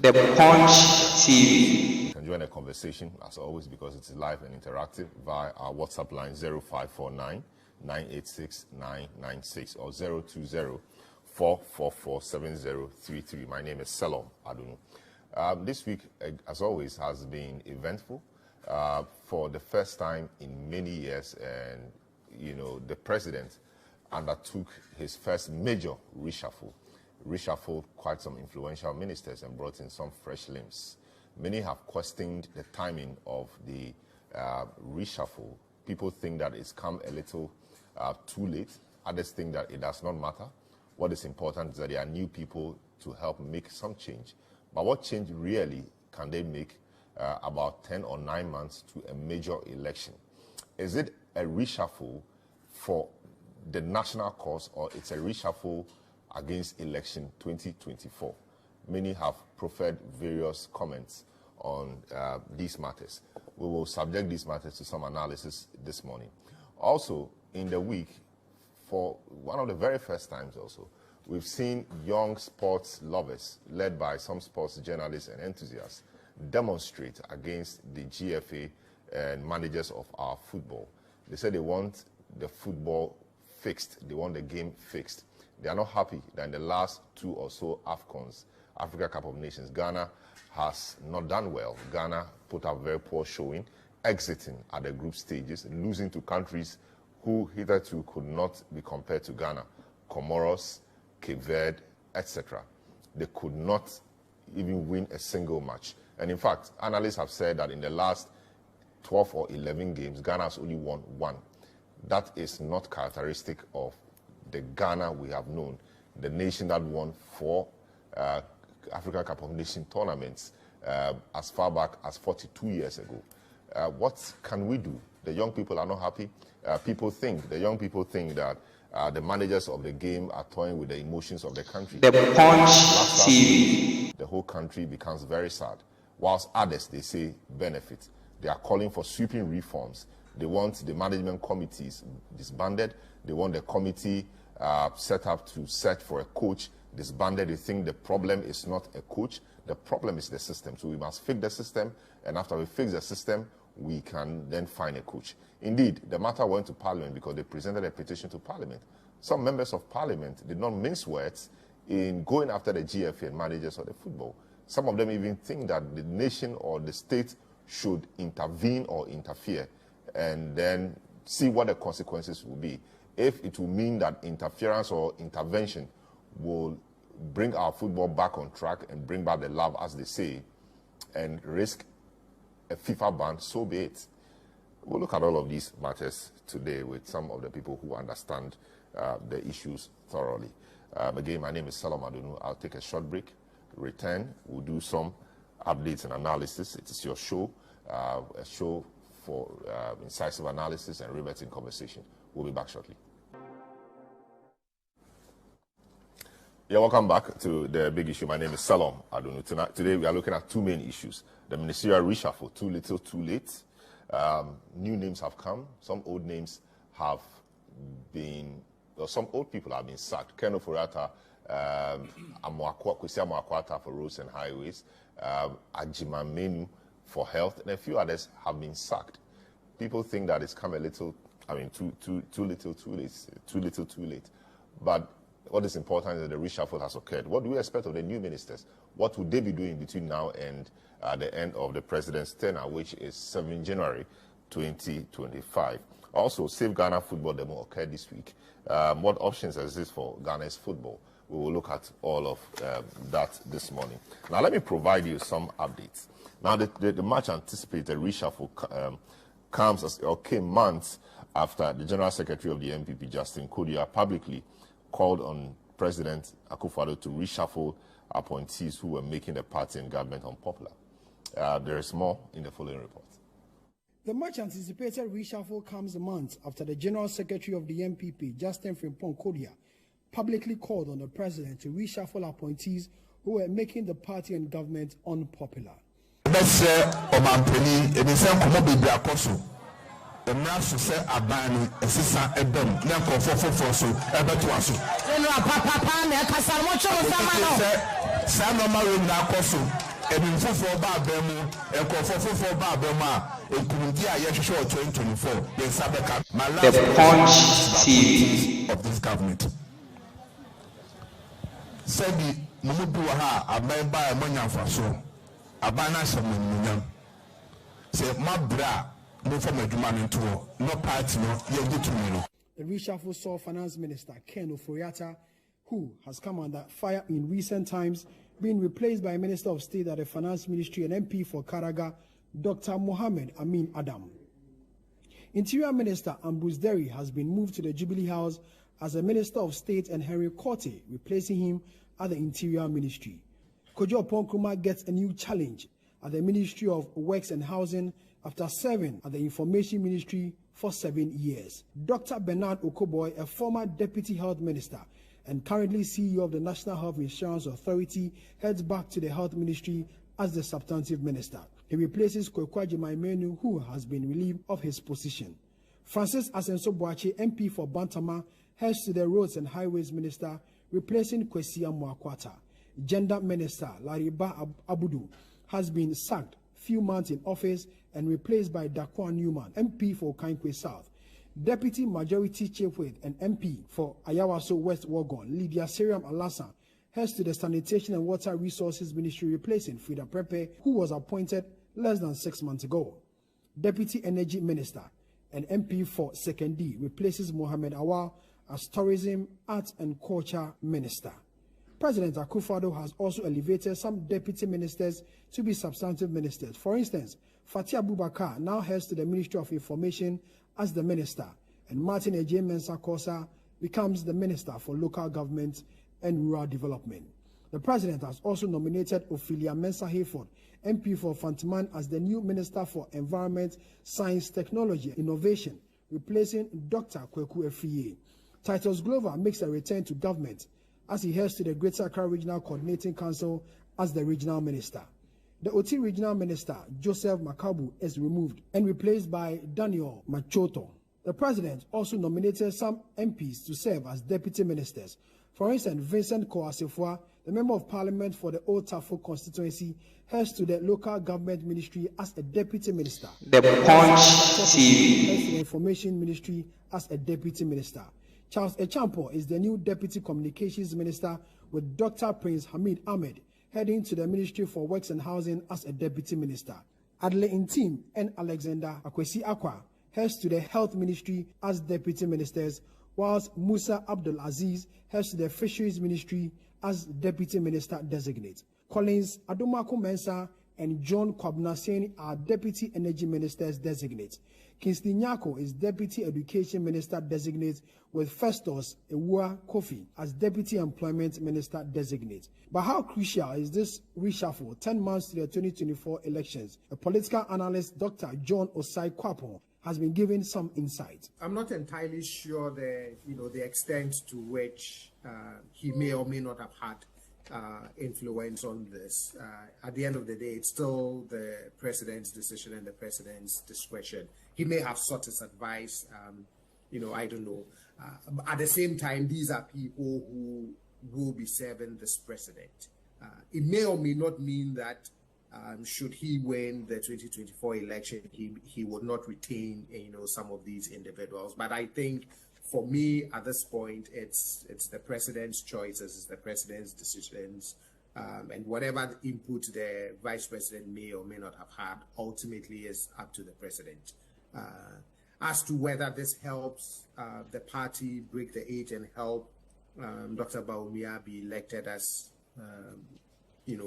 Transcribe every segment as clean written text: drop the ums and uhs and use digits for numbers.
The Punch TV. You can join the conversation as always because it's live and interactive via our WhatsApp line 0549 986 996 or 020 444 7033. My name is Salom Adunu. This week, as always, has been eventful for the first time in many years, and the president undertook his first major reshuffled quite some influential ministers and brought in some fresh limbs. Many have questioned the timing of the reshuffle. People think that it's come a little too late. Others think that it does not matter. What is important is that there are new people to help make some change. But what change really can they make about 10 or 9 months to a major election? Is it a reshuffle for the national cause, or it's a reshuffle against election 2024? Many have proffered various comments on these matters. We will subject these matters to some analysis this morning. Also, in the week, for one of the very first times also, we've seen young sports lovers, led by some sports journalists and enthusiasts, demonstrate against the GFA and managers of our football. They say they want the football fixed. They want the game fixed. They are not happy that in the last 2 or so AFCONs, Africa Cup of Nations, Ghana has not done well. Ghana put up very poor showing, exiting at the group stages, losing to countries who hitherto could not be compared to Ghana. Comoros, Cape Verde, etc. They could not even win a single match. And in fact, analysts have said that in the last 12 or 11 games, Ghana has only won 1. That is not characteristic of the Ghana we have known, the nation that won 4 Africa Cup of Nations tournaments as far back as 42 years ago. What can we do? The young people are not happy. The young people think that the managers of the game are toying with the emotions of the country. The Punch TV. The whole country becomes very sad. Whilst others, they say, benefit. They are calling for sweeping reforms. They want the management committees disbanded. They want the committee set up to search for a coach disbanded. They think the problem is not a coach. The problem is the system. So we must fix the system. And after we fix the system, we can then find a coach. Indeed, the matter went to Parliament because they presented a petition to Parliament. Some members of Parliament did not mince words in going after the GFA and managers of the football. Some of them even think that the nation or the state should intervene or interfere and then see what the consequences will be. If it will mean that interference or intervention will bring our football back on track and bring back the love, as they say, and risk a FIFA ban, so be it. We'll look at all of these matters today with some of the people who understand the issues thoroughly. Again, my name is Salom Adunu. I'll take a short break, return, we'll do some updates and analysis. It is your show, a show for incisive analysis and riveting conversation. We'll be back shortly. Yeah, welcome back to the big issue. My name is Salom Adunu. Today we are looking at 2 main issues. The ministerial reshuffle, too little, too late. New names have come. Some old names have been, or some old people have been sacked. Keno Furata, Kwesi Amoakwata for roads and highways, Ajima Manu for health, and a few others have been sacked. People think that it's come a little, too little, too late, too little, too late. But what is important is that the reshuffle has occurred. What do we expect of the new ministers? What would they be doing between now and the end of the president's tenure, which is 7 January 2025? Also, Save Ghana Football Demo occurred this week. What options exist for Ghana's football? We will look at all of that this morning. Now, let me provide you some updates. Now, the much anticipated reshuffle came months after the General Secretary of the MPP, Justin Kodia, publicly called on President Akufo-Addo to reshuffle appointees who were making the party and government unpopular. There is more in the following report. The much anticipated reshuffle comes months after the General Secretary of the MPP, Justin Kodia, publicly called on the president to reshuffle appointees who were making the party and government unpopular. The nurse said, Abani, a sister, a dumb, Nanko for so, Ebertuasu. General Papa, Nakasamocho, Samano, Sanoma, Nakosu, for Babemo, and for Babema, and Kundia Yasho 2024. My last The Punch TV of this government. Said Mumuduha, a man by a money for so. A banner some say my bra, no from a demand into no party, no, you're good to me. The reshuffle saw Finance Minister Ken Oforiatta, who has come under fire in recent times, being replaced by Minister of State at the Finance Ministry and MP for Karaga, Dr. Mohammed Amin Adam. Interior Minister Ambrose Derry has been moved to the Jubilee House as a Minister of State and Henry Korte replacing him at the Interior Ministry. Kojo Ponkrumah gets a new challenge at the Ministry of Works and Housing after serving at the Information Ministry for 7 years. Dr. Bernard Okoboy, a former Deputy Health Minister and currently CEO of the National Health Insurance Authority, heads back to the Health Ministry as the substantive minister. He replaces Kwekwaji Manu, who has been relieved of his position. Francis Asenso-Boakye, MP for Bantama, heads to the Roads and Highways Minister, replacing Kwesi Amoakwata. Gender Minister Lariba Abudu has been sacked few months in office and replaced by Dakwa Newman, MP for Kankwe South. Deputy Majority Chief Whip and MP for Ayawaso West Wagon, Lydia Seriam Alassa, heads to the Sanitation and Water Resources Ministry, replacing Frida Prepe, who was appointed less than 6 months ago. Deputy Energy Minister and MP for Sekendi replaces Mohammed Awal as Tourism, Arts and Culture Minister. President Akufo-Addo has also elevated some deputy ministers to be substantive ministers. For instance, Fatih Abubakar now heads to the Ministry of Information as the minister, and Martin Ejie Mensah-Kosa becomes the Minister for Local Government and Rural Development. The president has also nominated Ophelia Mensah-Hayford, MP for Fantiman, as the new Minister for Environment, Science, Technology, and Innovation, replacing Dr. Kweku Efie. Titus Glover makes a return to government as he heads to the Greater Accra Regional Coordinating Council as the regional minister. The Oti Regional Minister, Joseph Makabu, is removed and replaced by Daniel Machoto. The president also nominated some MPs to serve as deputy ministers. For instance, Vincent Koasifwa, the member of parliament for the Old Tafo constituency, heads to the local government ministry as a deputy minister. The Punch TV Heads to the information ministry as a deputy minister. Charles Echampo is the new deputy communications minister, with Dr. Prince Hamid Ahmed heading to the Ministry for Works and Housing as a deputy minister. Adele Intim and Alexander Akwesi Akwa heads to the health ministry as deputy ministers, whilst Musa Abdul Aziz heads to the fisheries ministry as deputy minister designate. Collins Adomako Mensah and John Kwabnaseni are deputy energy ministers designate. Kingsley Nyako is deputy education minister designate, with Festus Ewua Kofi as deputy employment minister designate. But how crucial is this reshuffle 10 months to the 2024 elections? A political analyst, Dr. John Osai Kwapo, has been given some insight. I'm not entirely sure the extent to which he may or may not have had influence on this. At the end of the day, it's still the president's decision and the president's discretion. He may have sought his advice, I don't know. At the same time, these are people who will be serving this president. It may or may not mean that should he win the 2024 election, he would not retain, some of these individuals. But I think, for me, at this point, it's the president's choices, it's the president's decisions, and whatever input the vice president may or may not have had ultimately is up to the president. As to whether this helps the party break the 8 and help Dr. Bawumia be elected as,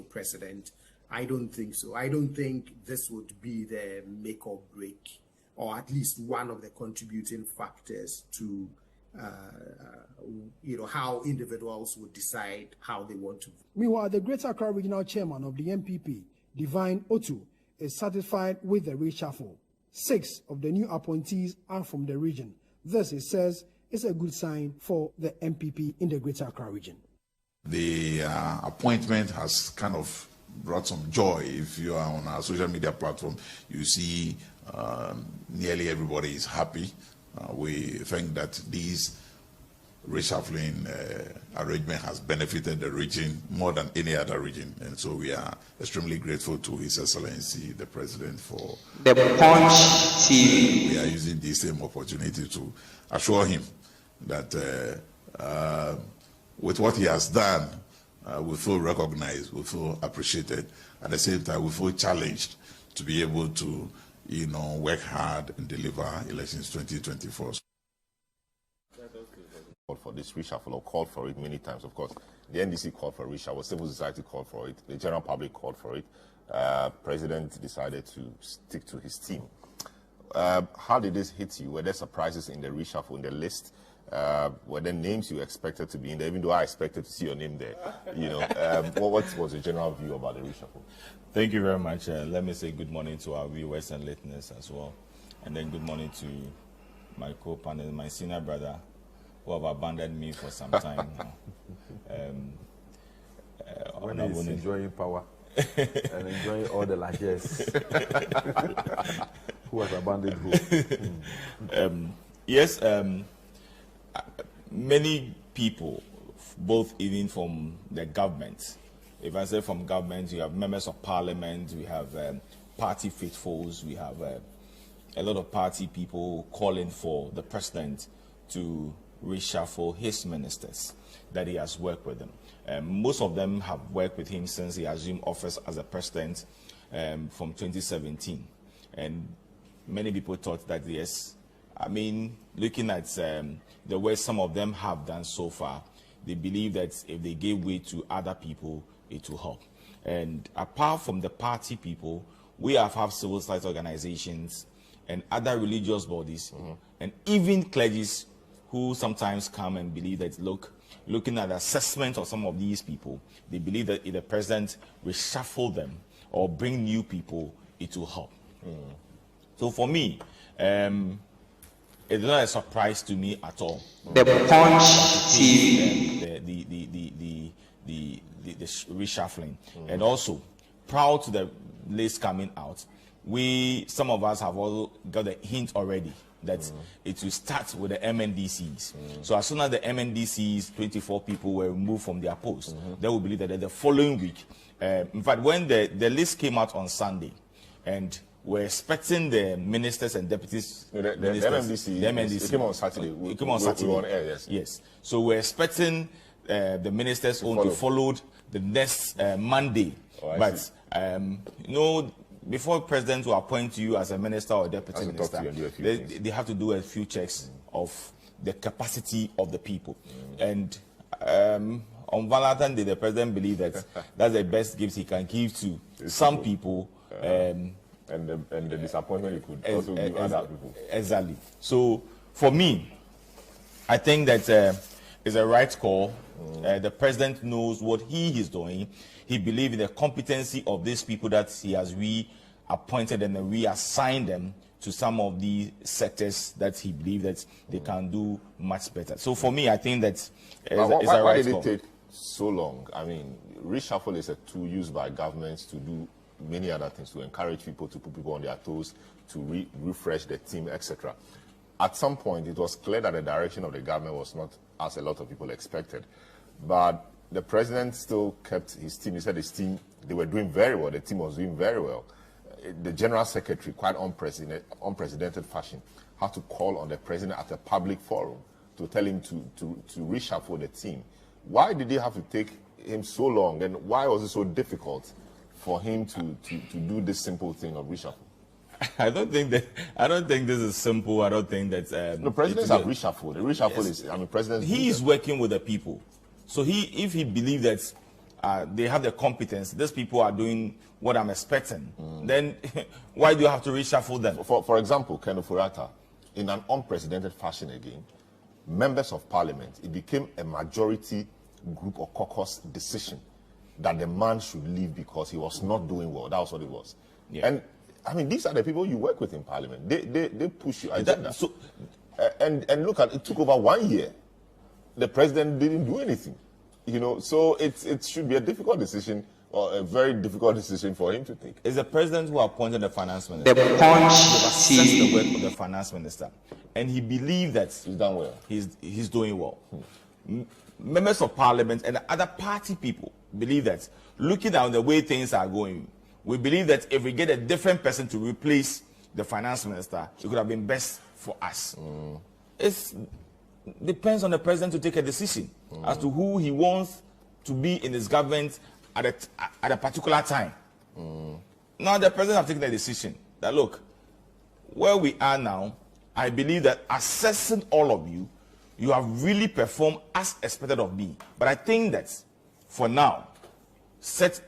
president, I don't think so. I don't think this would be the make or break, or at least one of the contributing factors to, how individuals would decide how they want to vote. Meanwhile, the Greater Accra Regional Chairman of the MPP, Divine Otu, is satisfied with the reshuffle. 6 of the new appointees are from the region. This, he says, is a good sign for the MPP in the Greater Accra region. The appointment has kind of brought some joy. If you are on our social media platform, you see nearly everybody is happy. We think that these reshuffling arrangement has benefited the region more than any other region. And so we are extremely grateful to His Excellency, the President, for The Punch TV. We are using this same opportunity to assure him that with what he has done, we feel recognized, we feel appreciated. At the same time, we feel challenged to be able to, work hard and deliver elections 2024. For this reshuffle, or called for it many times. Of course, the NDC called for reshuffle, civil society called for it, the general public called for it. President decided to stick to his team. How did this hit you? Were there surprises in the reshuffle, in the list? Were there names you expected to be in there, even though I expected to see your name there? What was the general view about the reshuffle? Thank you very much. Let me say good morning to our viewers and listeners as well. And then good morning to my co-panel, my senior brother, who have abandoned me for some time now. When he's enjoying power and enjoying all the largesse, who has abandoned who? Yes, many people, both even from the government. If I say from government, you have members of parliament, we have party faithfuls, we have a lot of party people calling for the president to reshuffle his ministers, that he has worked with them. Most of them have worked with him since he assumed office as a president from 2017. And many people thought that, yes, I mean, looking at the way some of them have done so far, they believe that if they gave way to other people, it will help. And apart from the party people, we have civil society organizations and other religious bodies, and even clergies who sometimes come and believe that, looking at the assessment of some of these people, they believe that if the president reshuffle them or bring new people, it will help. So for me, it's not a surprise to me at all. The Punch TV. The reshuffling. And also, prior to the list coming out, some of us have all got a hint already that it will start with the MNDCs. So as soon as the MNDCs, 24 people were removed from their posts, they will believe that the following week, in fact, when the list came out on Sunday, and we're expecting the ministers and deputies. The MNDC, it came on Saturday. It came on Saturday. We were on air, yes. Yes. So we're expecting the ministers to follow the next Monday. But before the president will appoint you as a minister or deputy minister, they have to do a few checks of the capacity of the people. And on Valentine's Day, the president believes that that's the best gift he can give to some people. And the disappointment he could also give other people. Exactly. So for me, I think that it's a right call. The president knows what he is doing. He believes in the competency of these people that he has reappointed and reassigned them to some of the sectors that he believes that they can do much better. So for me, I think that it's a right call. Why did it take so long? I mean, reshuffle is a tool used by governments to do many other things, to encourage people, to put people on their toes, to refresh the team, etc. At some point, it was clear that the direction of the government was not as a lot of people expected. But the president still kept his team. He said his team, they were doing very well. The team was doing very well. The general secretary, quite unprecedented fashion, had to call on the president at a public forum to tell him to reshuffle the team. Why did it have to take him so long, and why was it so difficult for him to do this simple thing of reshuffle? I don't think this is simple. I don't think that the presidents have reshuffled. The reshuffle is, presidents. He is working with the people. So if he believes that they have the competence, these people are doing what I'm expecting, then why do you have to reshuffle them? For example, Ken Ofori-Atta, in an unprecedented fashion again, members of parliament, it became a majority group or caucus decision that the man should leave because he was not doing well. That was what it was. Yeah. And these are the people you work with in parliament. They push your agenda. And look at it, took over 1 year. The president didn't do anything. So it should be a difficult decision, or a very difficult decision for him to take. It's the president who appointed the finance minister. The Punch the work of the finance minister. and he believed that He's done well. he's doing well. Members of parliament and other party people believe that, looking at the way things are going, we believe that if we get a different person to replace the finance minister, it could have been best for us. It depends on the president to take a decision as to who he wants to be in his government at a particular time. Now the president has taken a decision that, look, where we are now, I believe that assessing all of you, you have really performed as expected of me. But I think that for now, set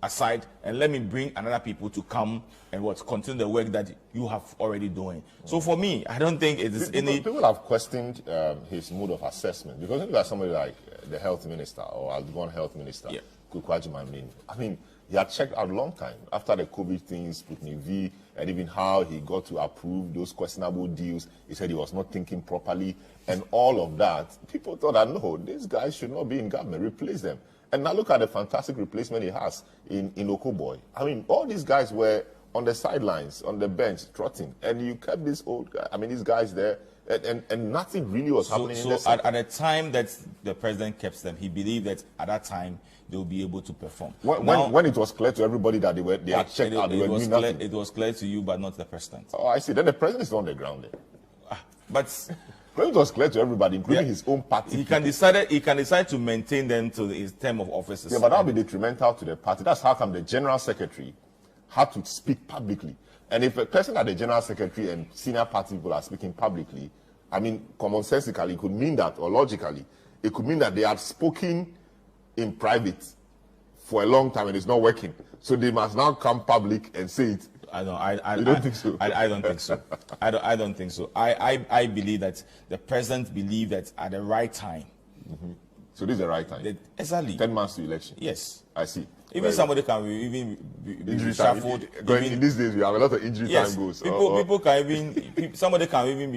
aside and let me bring another people to come and continue the work that you have already doing. So for me, I don't think it is any. People have questioned his mode of assessment, because if you got somebody like the health minister or outgoing health minister, Kukwajima, I mean, he had checked out a long time after the COVID things, Sputnik V, and even how he got to approve those questionable deals. He said he was not thinking properly, and all of that. People thought that, no, these guys should not be in government, replace them. And now look at the fantastic replacement he has in Okoboy. I mean, all these guys were on the sidelines, on the bench, trotting, and you kept this old guy, I mean, these guys there, and nothing really was happening. So at the time that the president kept them, he believed that at that time they will be able to perform. When it was clear to everybody that they had checked out, they were doing nothing. It was clear to you, but not the president. Oh, I see. Then the president is on the ground there. But it was clear to everybody, including his own party. He can decide to maintain them to his term of office. Yeah, but that would be detrimental to the party. That's how come the general secretary had to speak publicly. And if a person like the general secretary and senior party people are speaking publicly, I mean, commonsensically, it could mean that, or logically, it could mean that they have spoken in private for a long time and it's not working. So they must now come public and say it. I don't think so. I don't think so. I don't think so. I believe that the president believed that at the right time. So this is the right time. Exactly. 10 months to election. Yes. I see. Even somebody can be reshuffled. In these days, we have a lot of injury time goes. People can even somebody can even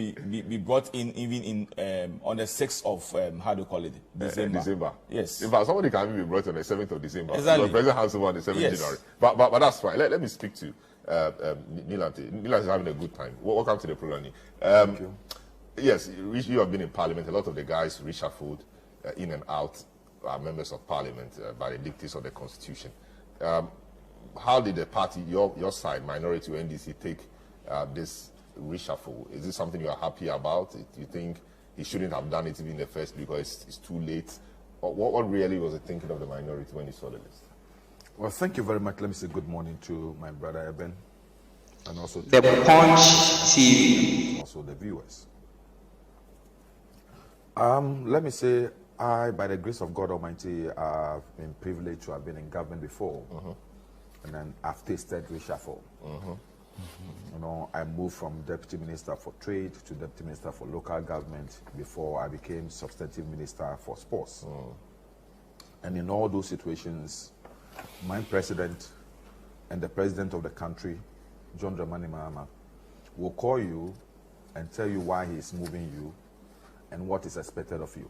be brought in even in on the 6th of how do you call it? December. Yes. In fact, somebody can even be brought on the 7th of December. Exactly. The president has over on the 7th of January. But that's fine. Let me speak to Nii Lante. Nii Lante is having a good time. Welcome to the program. Thank you. Yes, you have been in Parliament. A lot of the guys reshuffled in and out. Are members of parliament by the dictates of the constitution. How did the party, your side, minority or NDC, take this reshuffle? Is this something you are happy about? Do you think he shouldn't have done it even in the first because it's too late? Or what really was the thinking of the minority when he saw the list? Well, thank you very much. Let me say good morning to my brother Eben, and also to The Punch TV. also the viewers. Let me say, I, by the grace of God Almighty, have been privileged to have been in government before, and then I've tasted reshuffle. You know, I moved from Deputy Minister for Trade to Deputy Minister for Local Government before I became Substantive Minister for Sports. And in all those situations, my president and the president of the country, John Dramani Mahama, will call you and tell you why he is moving you and what is expected of you.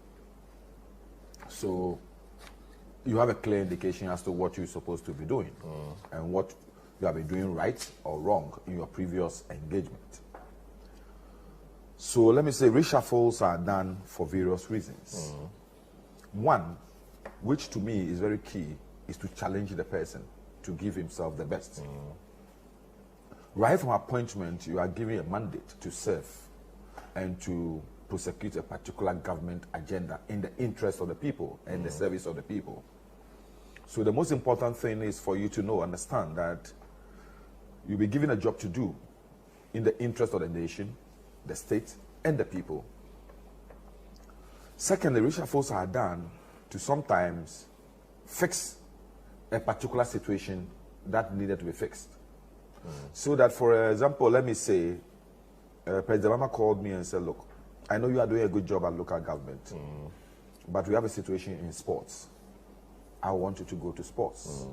So you have a clear indication as to what you're supposed to be doing and what you have been doing right or wrong in your previous engagement. So let me say reshuffles are done for various reasons. One, which to me is very key, is to challenge the person to give himself the best. Right from appointment, you are given a mandate to serve and to prosecute a particular government agenda in the interest of the people and the service of the people. So the most important thing is for you to understand that you'll be given a job to do in the interest of the nation, the state, and the people. Secondly, reshuffles are done to sometimes fix a particular situation that needed to be fixed. So that, for example, let me say, President Obama called me and said, look, I know you are doing a good job at local government, but we have a situation in sports. I want you to go to sports.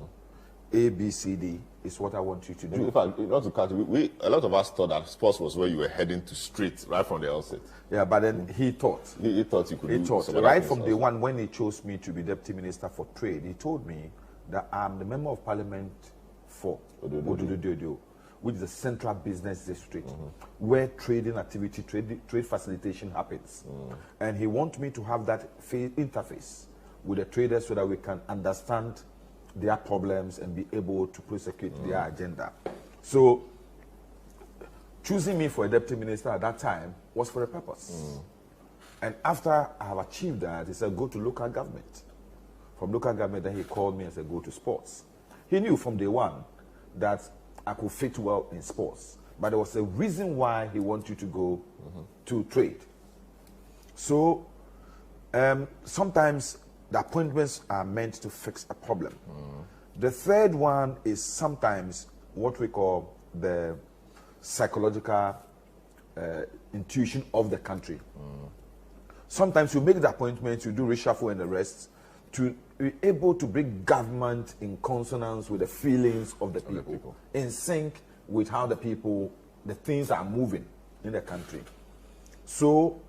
A, B, C, D is what I want you to do. In fact, not to cut you, a lot of us thought that sports was where you were heading to straight right from the outset. Yeah, but then he thought. He thought you could He do thought. some other Right things from day also. one, when he chose me to be Deputy Minister for Trade, he told me that I'm the Member of Parliament for Odududu, which is the central business district, where trading activity, trade facilitation happens. And he wants me to have that interface with the traders so that we can understand their problems and be able to prosecute their agenda. So choosing me for a deputy minister at that time was for a purpose. And after I have achieved that, he said, go to local government. From local government, then he called me and said, go to sports. He knew from day one that I could fit well in sports. But there was a reason why he wanted you to go to trade. So sometimes the appointments are meant to fix a problem. The third one is sometimes what we call the psychological intuition of the country. Sometimes you make the appointments, you do reshuffle and the rest, to be able to bring government in consonance with the feelings of the people, in sync with how the things are moving in the country. So,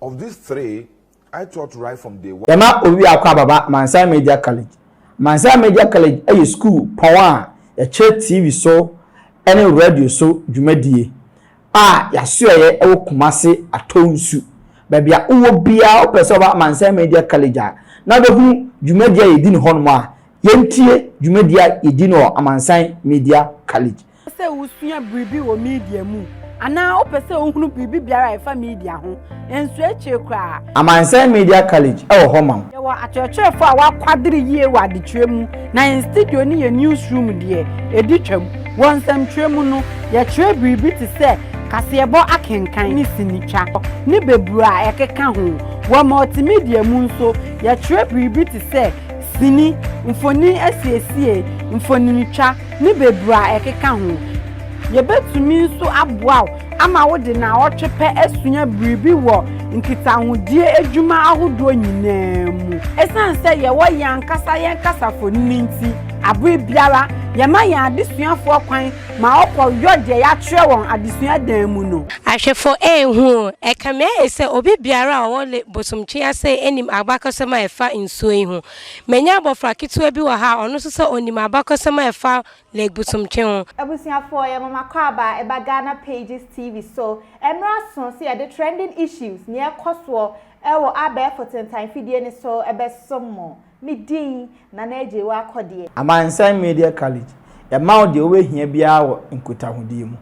of these three, I thought right from day one. Yama owi akwa baba Mansa Media College. Mansa Media College a school power a TV so any radio so dwumadie. Ya so ye e wo Kumase atonsu. Baby a uwo bia o pese ba Mansa Media College a na be hu dwumadie yedi ne hono a yentie dwumadie yedi no Mansa Media College. Se usua bribi wo media mu ana o pese ohunu bribi biara e fa media ho enso eche kra Mansa Media College e wo homam ye wa atwetwefo a wa kwadiri yie wa adetwe mu na in studio ni ye newsroom de editwam wonsam twemu no ye twe bribi ti se kasebo akenkan ni sinitwa ni bebura ekeka ho wa multimedia mu nso ye twe bribi ti se sini mfoni asiesie mfoni nitwa ni bebura ekeka ho ye betumi nso aboa ama wo de na otwepe asunya bribi wo nkitahudie adwuma ahodo nyinaa mu esanse ye wo yankasa foni nti abwe biara ye ma ya adesuafo kwan ma okọ yode ya twerɛ won adesua dan mu no ahwefo ehu ekame ese obi biara wo le bosomtwe ase enim abakosema efa nsuo ihu menya abofra kitwa bi wo ha ono so se onim abakosema efa le bosomtwe ho abusuafo ye mama kwaba eba Ghana Pages TV so emra so se ye the trending issues near koso ewo abe for time fidie ni so ebe somo midin na naje wa akode Mansa Media College e ma o de o we hia bia wo nkutahudie mu